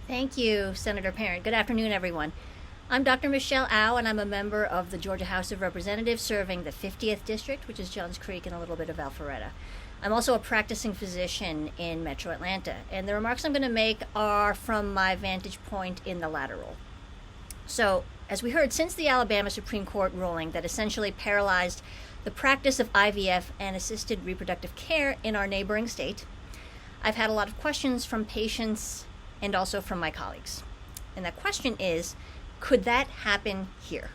Thank you, Senator Parent. Good afternoon, everyone. I'm Dr. Michelle Au, and I'm a member of the Georgia House of Representatives serving the 50th District, which is Johns Creek and a little bit of Alpharetta. I'm also a practicing physician in Metro Atlanta, and the remarks I'm going to make are from my vantage point in the lateral. So, as we heard, since the Alabama Supreme Court ruling that essentially paralyzed the practice of IVF and assisted reproductive care in our neighboring state, I've had a lot of questions from patients and also from my colleagues. And that question is, could that happen here?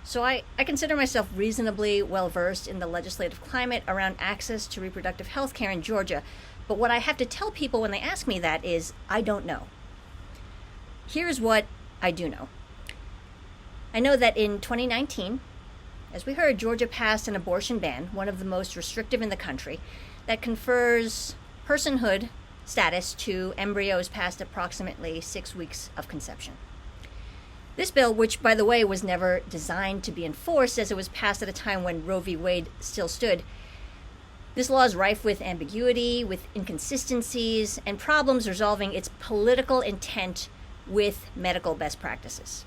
So I consider myself reasonably well versed in the legislative climate around access to reproductive health care in Georgia, but what I have to tell people when they ask me that is, I don't know. Here's what I do know. I know that in 2019, as we heard, Georgia passed an abortion ban, one of the most restrictive in the country, that confers personhood status to embryos past approximately 6 weeks of conception. This bill, which by the way was never designed to be enforced as it was passed at a time when Roe v. Wade still stood, this law is rife with ambiguity, with inconsistencies, and problems resolving its political intent with medical best practices.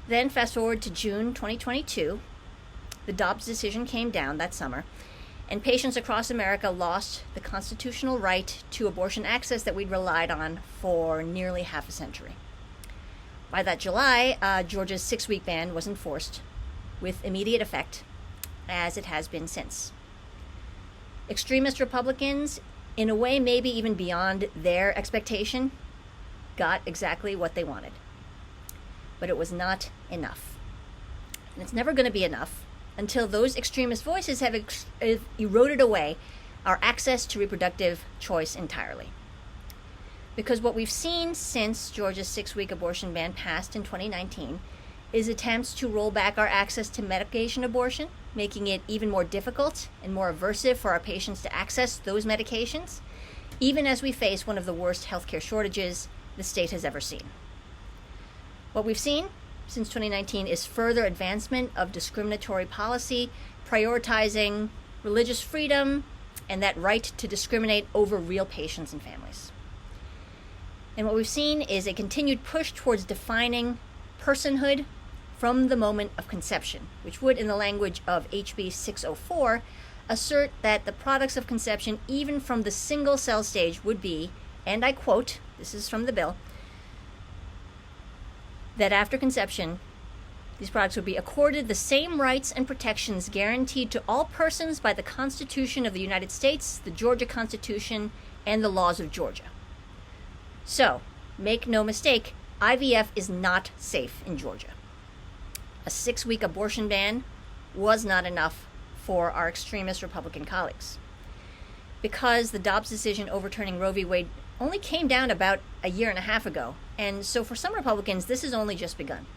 Then fast forward to June 2022, the Dobbs decision came down that summer, and patients across America lost the constitutional right to abortion access that we'd relied on for nearly half a century. By that July, Georgia's 6-week ban was enforced with immediate effect, as it has been since. Extremist Republicans, in a way maybe even beyond their expectation, got exactly what they wanted. But it was not enough. And it's never going to be enough until those extremist voices have eroded away our access to reproductive choice entirely. Because what we've seen since Georgia's 6-week abortion ban passed in 2019 is attempts to roll back our access to medication abortion, making it even more difficult and more aversive for our patients to access those medications, even as we face one of the worst healthcare shortages the state has ever seen. What we've seen since 2019 is further advancement of discriminatory policy, prioritizing religious freedom and that right to discriminate over real patients and families. And what we've seen is a continued push towards defining personhood from the moment of conception, which would, in the language of HB 604, assert that the products of conception, even from the single cell stage, would be, and I quote, this is from the bill, that after conception, these products would be accorded the same rights and protections guaranteed to all persons by the Constitution of the United States, the Georgia Constitution, and the laws of Georgia. So, make no mistake, IVF is not safe in Georgia. A 6-week abortion ban was not enough for our extremist Republican colleagues. Because the Dobbs decision overturning Roe v. Wade only came down about a year and a half ago, and so for some Republicans, this has only just begun.